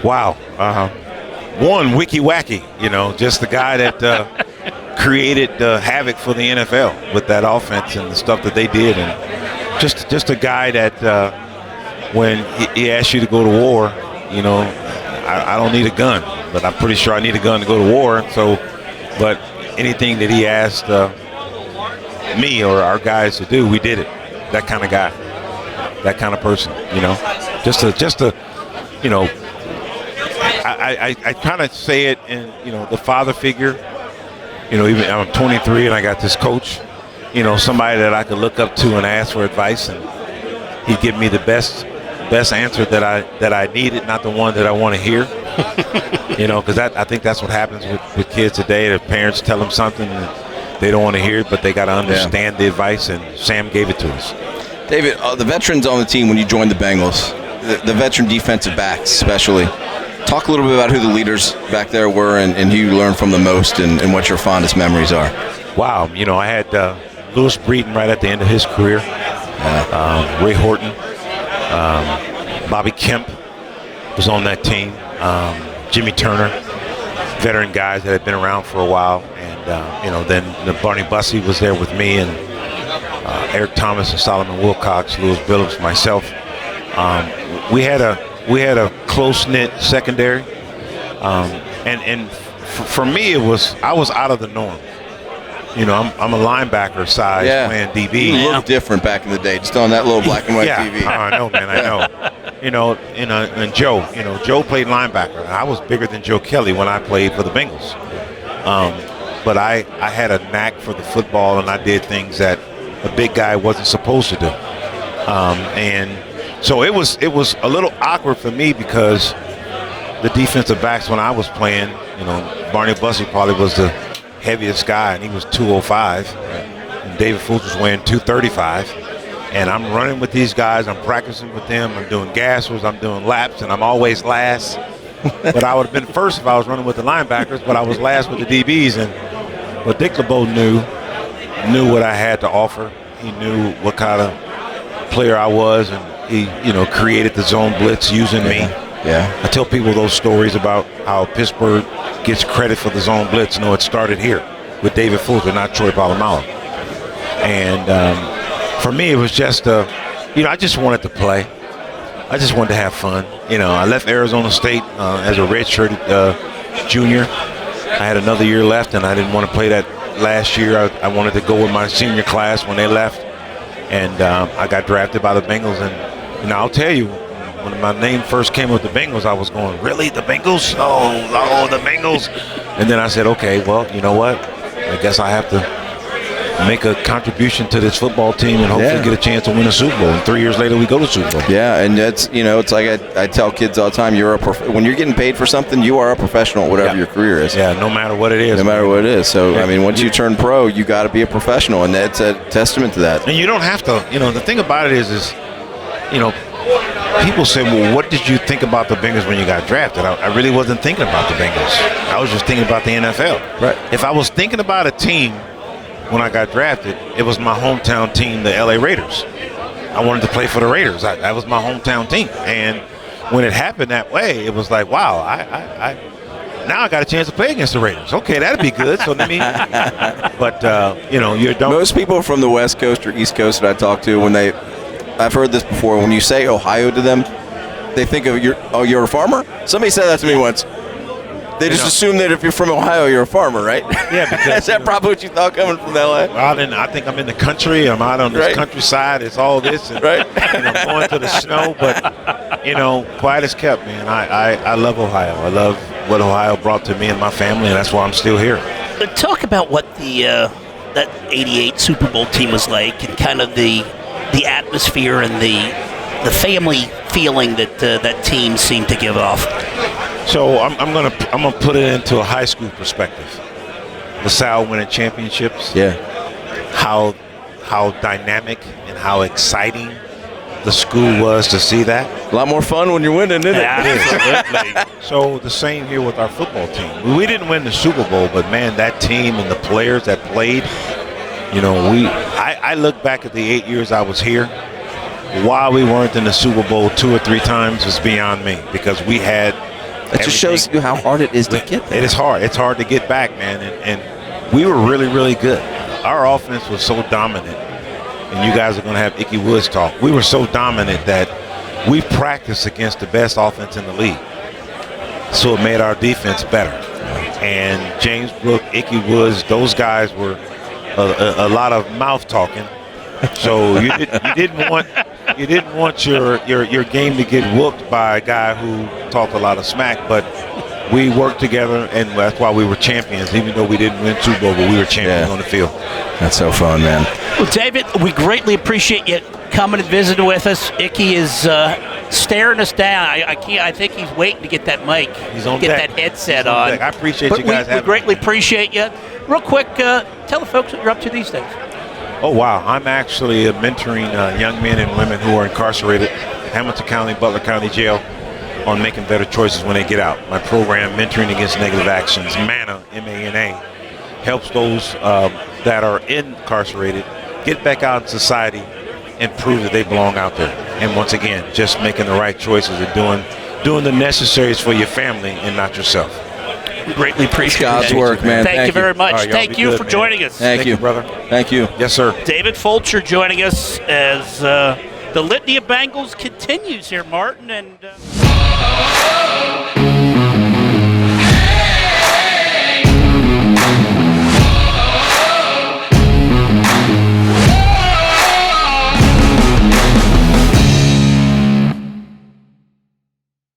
Wow. One, Wiki Wacky, just the guy that created havoc for the NFL with that offense and the stuff that they did. And just a guy that when he asked you to go to war, I don't need a gun, but I'm pretty sure I need a gun to go to war. So, but anything that he asked me or our guys to do, we did it. That kind of guy, that kind of person, I kind of say it in, the father figure, even I'm 23 and I got this coach, somebody that I could look up to and ask for advice, and he'd give me the best answer that I needed, not the one that I want to hear. Because I think that's what happens with kids today. Their parents tell them something and they don't want to hear it, but they got to understand the advice, and Sam gave it to us. David, the veterans on the team when you joined the Bengals, the veteran defensive backs especially, talk a little bit about who the leaders back there were and who you learned from the most and what your fondest memories are. Wow, I had Lewis Breeden right at the end of his career, Ray Horton, Bobby Kemp was on that team, Jimmy Turner, veteran guys that had been around for a while, and then Barney Bussey was there with me, and Eric Thomas and Solomon Wilcox, Louis Billups, myself. We had a close-knit secondary, and for me I was out of the norm. I'm a linebacker size playing DB. You looked different back in the day, just on that little black and white TV. I know, man, I know. And Joe played linebacker. I was bigger than Joe Kelly when I played for the Bengals. But I had a knack for the football, and I did things that a big guy wasn't supposed to do. And so it was a little awkward for me because the defensive backs when I was playing, Barney Bussey probably was the heaviest guy, and he was 205. And David Fulcher was weighing 235. And I'm running with these guys. I'm practicing with them. I'm doing gassers. I'm doing laps, and I'm always last. But I would have been first if I was running with the linebackers, but I was last with the DBs. But Dick LeBeau knew what I had to offer. He knew what kind of player I was, and he, created the zone blitz using me. Yeah. I tell people those stories about how Pittsburgh gets credit for the zone blitz. No, it started here with David Fulcher, not Troy Polamalu. And for me, it was just, I just wanted to play. I just wanted to have fun. I left Arizona State as a redshirt junior. I had another year left, and I didn't want to play that last year. I wanted to go with my senior class when they left, and I got drafted by the Bengals. And I'll tell you, when my name first came with the Bengals, I was going, really, the Bengals? Oh, the Bengals. And then I said, okay, well, you know what? I guess I have to make a contribution to this football team and hopefully get a chance to win a Super Bowl. And 3 years later, we go to Super Bowl. Yeah, and it's it's like I tell kids all the time, when you're getting paid for something, you are a professional, whatever your career is. Yeah, no matter what it is. No matter what it is. So, once you turn pro, you got to be a professional, and that's a testament to that. And you don't have to. The thing about it is people say, well, what did you think about the Bengals when you got drafted? I really wasn't thinking about the Bengals. I was just thinking about the NFL. Right. If I was thinking about a team when I got drafted, it was my hometown team, the LA Raiders. I wanted to play for the Raiders. That was my hometown team. And when it happened that way, it was like, wow, now I got a chance to play against the Raiders. Okay, that'd be good. So let me. But you don't. Most people from the West Coast or East Coast that I talk to, I've heard this before. When you say Ohio to them, they think of you're a farmer. Somebody said that to me once. They just assume that if you're from Ohio, you're a farmer, right? Yeah, because is that probably what you thought coming from LA? Well, I think I'm in the country. I'm out on this countryside. It's all this, and going to the snow. But quiet as kept, man. I love Ohio. I love what Ohio brought to me and my family, and that's why I'm still here. Talk about what that '88 Super Bowl team was like, and kind of the atmosphere and the family feeling that that team seemed to give off. So I'm gonna put it into a high school perspective. LaSalle winning championships. Yeah. How dynamic and how exciting the school was to see that. A lot more fun when you're winning, isn't it? Absolutely. So the same here with our football team. We didn't win the Super Bowl, but man, that team and the players that played. I look back at the 8 years I was here. Why we weren't in the Super Bowl 2 or 3 times is beyond me, because we had It just shows you how hard it is to get there. It is hard. It's hard to get back, man. And we were really, really good. Our offense was so dominant, and you guys are going to have Icky Woods talk. We were so dominant that we practiced against the best offense in the league. So it made our defense better. And James Brook, Icky Woods, those guys were a lot of mouth talking. So you didn't want your game to get whooped by a guy who talked a lot of smack, but we worked together, and that's why we were champions. Even though we didn't win Super Bowl, but we were champions on the field. That's so fun, man. Well, David, we greatly appreciate you coming and visiting with us. Icky is staring us down. I think he's waiting to get that mic. He's on get deck. that headset He's on on. deck. I appreciate But you guys we having greatly me. appreciate you. Real quick, tell the folks what you're up to these days. Oh, wow. I'm actually mentoring young men and women who are incarcerated, Hamilton County, Butler County Jail, on making better choices when they get out. My program, Mentoring Against Negative Actions, MANA, M-A-N-A, helps those that are incarcerated get back out in society and prove that they belong out there. And once again, just making the right choices and doing the necessaries for your family and not yourself. We greatly appreciate God's it. work, man. Thank you very much. All right, y'all Thank be you good, for man. joining us. Thank you, brother. Thank you. Yes, sir. David Fulcher joining us as the Litany of Bengals continues here, Martin. And